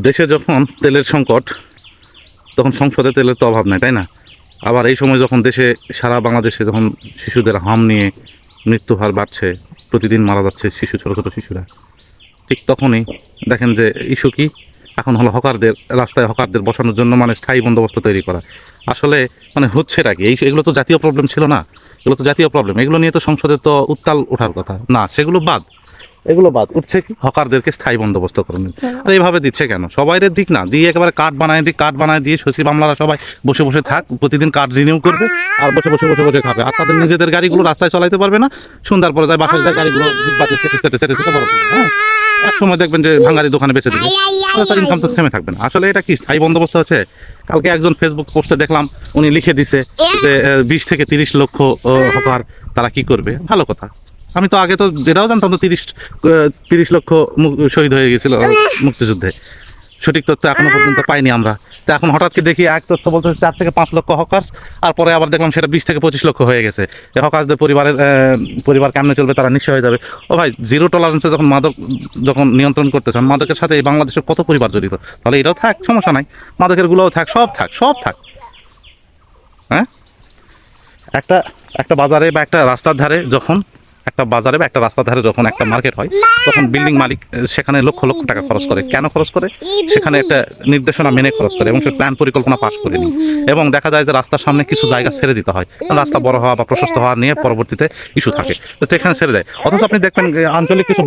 দেশে যখন তেলের সংকট, তখন সংসদে তেলের তো অভাব নাই, তাই না? আবার এই সময় যখন দেশে সারা বাংলাদেশে যখন শিশুদের হাম নিয়ে মৃত্যু হার বাড়ছে, প্রতিদিন মারা যাচ্ছে শিশু, ছোটো ছোটো শিশুরা, ঠিক তখনই দেখেন যে ইস্যু কি এখন হলো হকারদের রাস্তায় হকারদের বসানোর জন্য মানে স্থায়ী বন্দোবস্ত তৈরি করা। আসলে মানে হচ্ছেটা কি? এগুলো তো জাতীয় প্রবলেম ছিল না, এগুলো তো জাতীয় প্রবলেম, এগুলো নিয়ে তো সংসদে তো উত্তাল ওঠার কথা না, সেগুলো বাদ। এগুলো বাদ উঠছে কি হকারদেরকে স্থায়ী বন্দোবস্ত করুন। আর এইভাবে দিচ্ছে কেন? সবাইয়ের দিক না দিয়ে একেবারে কার্ড বানায় দিয়ে সচিব আমলারা সবাই বসে বসে থাক, প্রতিদিন কার্ড রিনিউ করবে আর বসে বসে বসে বসে খাবে, আর তাদের নিজেদের গাড়িগুলো রাস্তায় চালাইতে পারবে না, সন্ধ্যার পরে যায় বাসায় যায় গাড়িগুলো হ্যাঁ, এক সময় দেখবেন যে ভাঙারি দোকানে বেঁচে দেবে, তার ইনকাম তো থেমে থাকবে না। আসলে এটা কি স্থায়ী বন্দোবস্ত হচ্ছে? কালকে একজন ফেসবুক পোস্টে দেখলাম উনি লিখে দিছে যে 20 থেকে 30 লক্ষ হকার তারা কি করবে। ভালো কথা, আমি তো আগে তো যেটাও জানতাম তো 30 লক্ষ শহীদ হয়ে গেছিল মুক্তিযুদ্ধে, সঠিক তথ্য এখনো পর্যন্ত পাইনি আমরা। তো এখন হঠাৎ করে দেখি এক তথ্য বলতে 4 থেকে 5 লক্ষ হকার্স, আর পরে আবার দেখলাম সেটা 20 থেকে 25 লক্ষ হয়ে গেছে। হকার্সদের পরিবার কেমনে চলবে, তারা নিশ্চয় হয়ে যাবে। ও ভাই, জিরো টলারেন্সে যখন মাদক যখন নিয়ন্ত্রণ করতেছেন, মাদকের সাথে এই বাংলাদেশের কত পরিবার জড়িত, তাহলে এটাও থাক, সমস্যা নাই, মাদকের গুলোও থাক, সব থাক। হ্যাঁ, একটা বাজারে বা একটা রাস্তার ধারে যখন একটা মার্কেট হয়, তখন বিল্ডিং মালিক সেখানে লক্ষ লক্ষ টাকা খরচ করে। কেন খরচ করে? সেখানে একটা নির্দেশনা মেনে খরচ করে এবং সে প্ল্যান পরিকল্পনা পাস করে নি। এবং দেখা যায় যে রাস্তার সামনে কিছু জায়গা ছেড়ে দিতে হয়, রাস্তা বড় হওয়া বা প্রশস্ত হওয়া নিয়ে পরবর্তীতে ইস্যু থাকে, তো এখানে ছেড়ে দেয়। অথচ আপনি দেখবেন আঞ্চলিক কিছু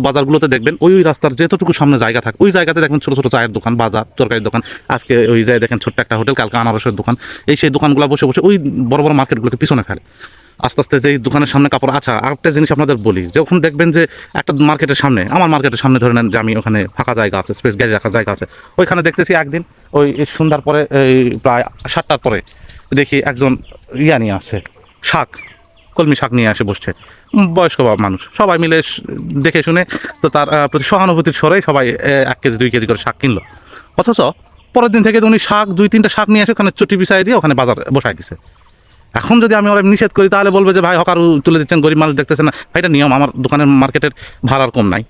বাজারগুলোতে দেখবেন ওই রাস্তার যেতটুকু সামনে জায়গা থাকে, ওই জায়গাতে দেখবেন ছোটো ছোটো চায়ের দোকান, বাজার, তরকারির দোকান, আজকে ওই জায়গায় দেখেন ছোট্ট একটা হোটেল, কালকে আনারসের দোকান, সেই দোকানগুলো বসে বসে ওই বড় বড় মার্কেটগুলোকে পিছনে ফেলে। আস্তে আস্তে যেই দোকানের সামনে কাপড়। আচ্ছা, আরেকটা জিনিস আপনাদের বলি, যখন দেখবেন যে একটা মার্কেটের সামনে, আমার মার্কেটের সামনে ধরে নেন যে আমি ওখানে ফাঁকা জায়গা আছে, স্পেস গাড়ি রাখার জায়গা আছে, ওইখানে দেখতেছি একদিন ওই সন্ধ্যার পরে এই প্রায় 7টার পরে দেখি একজন নিয়ে আসছে কলমি শাক নিয়ে আসে বসছে, বয়স্ক মানুষ, সবাই মিলে দেখে শুনে তো তার প্রতি সহানুভূতির স্বরেই সবাই 1 কেজি 2 কেজি করে শাক কিনলো। অথচ পরের দিন থেকে উনি 2-3টা শাক নিয়ে এসে ওখানে চটি বিছাই দিয়ে ওখানে বাজার বসাই দিছে। এখন যদি আমি ওরা নিষেধ করি তাহলে বলবে যে ভাই হকার তুলে দিচ্ছেন, গরিব মানুষ দেখতেছেন না। ভাই, এটা নিয়ম। আমার দোকানের মার্কেটের ভাড়ার কম নাই,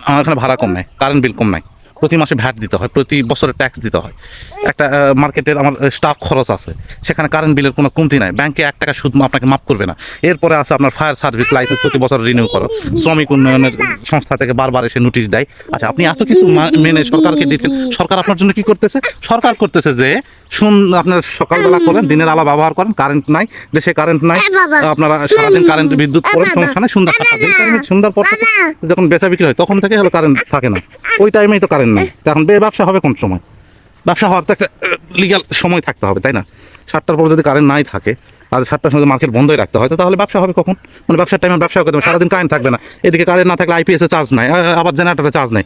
আমার এখানে ভাড়া কম নাই, কারেন্ট বিল কম নাই, প্রতি মাসে ভ্যাট দিতে হয়, প্রতি বছরে ট্যাক্স দিতে হয়, একটা মার্কেটের আমার স্টাফ খরচ আছে, সেখানে কারেন্ট বিলের কোনো কমতি নাই, ব্যাংকে 1 টাকা সুদ আপনাকে মাফ করবে না। এরপরে আছে আপনার ফায়ার সার্ভিস লাইসেন্স প্রতি বছর রিনিউ করো, শ্রমিক উন্নয়নের সংস্থা থেকে বারবার এসে নোটিশ দেয়। আচ্ছা, আপনি এত কিছু মেনে সরকারকে দিচ্ছেন, সরকার আপনার জন্য কি করতেছে? সরকার করতেছে যে আপনার সকালবেলা করেন, দিনের আলো ব্যবহার করেন, কারেন্ট নাই, দেশে কারেন্ট নাই, আপনারা সারাদিন কারেন্ট বিদ্যুৎ করেন, সমস্যা নাই, সন্ধ্যার পর থেকে যখন বেচা বিক্রি হয় তখন থেকে হলো কারেন্ট থাকে না, ওই টাইমেই তো কারেন্ট নাই। এখন ব্যবসা হবে কোন সময়? ব্যবসা হওয়ার তো একটা লিগ্যাল সময় থাকতে হবে, তাই না? 7টার পর যদি কারেন্ট নাই থাকে আর 7টার সময় মার্কেট বন্ধই রাখতে হয়, তাহলে ব্যবসা হবে কখন? মানে ব্যবসার টাইমে ব্যবসা করতে হবে, সারাদিন কারেন্ট থাকবে না, এদিকে কারেন্ট না থাকলে আইপিএসে চার্জ নাই, আবার জেনারেটরে চার্জ নাই।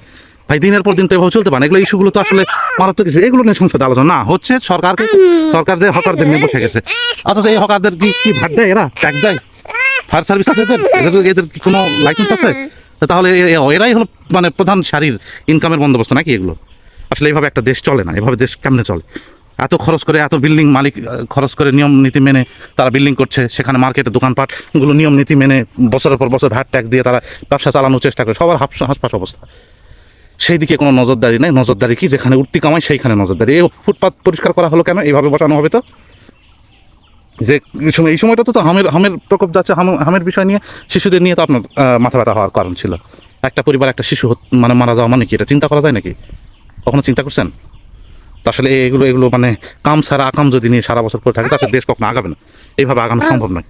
ভাই, দিনের পর দিন তো এভাবে চলতে পারে? এগুলো ইস্যুগুলো তো আসলে মারাত্মক কিছু, এগুলো নিয়ে সংসদে আলোচনা না হচ্ছে। সরকারদের হকারদের নিয়ে বসে গেছে, অথচ এই হকারদের কি ভাগ দেয়? এরা ট্যাক্স দেয়? ফায়ার সার্ভিস আছে এদের কি কোনো লাইসেন্স আছে? তাহলে এরাই হলো মানে প্রধান সারির ইনকামের বন্দোবস্ত নাকি এগুলো? আসলে এইভাবে একটা দেশ চলে না, এভাবে দেশ কেমনে চলে? এত খরচ করে, এত বিল্ডিং মালিক খরচ করে নিয়ম নীতি মেনে তারা বিল্ডিং করছে, সেখানে মার্কেটে দোকানপাটগুলো নিয়ম নীতি মেনে বছরের পর বছর ভ্যাট ট্যাক্স দিয়ে তারা ব্যবসা চালানোর চেষ্টা করে, সবার হাঁসফাঁস অবস্থা। সেই দিকে কোনো নজরদারি নেই। নজরদারি কি? যেখানে উঠতি কামাই সেইখানে নজরদারি। এই ফুটপাত পরিষ্কার করা হলো কেন? এইভাবে বসানো হবে তো যে এই সময়টা তো হামের প্রকোপ যাচ্ছে, হামের বিষয় নিয়ে শিশুদের নিয়ে তো আপনার মাথা ব্যথা হওয়ার কারণ ছিল। একটা পরিবার একটা শিশু মানে মারা যাওয়া মানে কি এটা চিন্তা করা যায় নাকি? কখনো চিন্তা করছেন? তো আসলে এগুলো মানে কাম ছাড়া আকাম যদি নিয়ে সারা বছর পরে থাকে, তাহলে দেশ কখনো আগাবে না, এইভাবে আগানো সম্ভব নয়।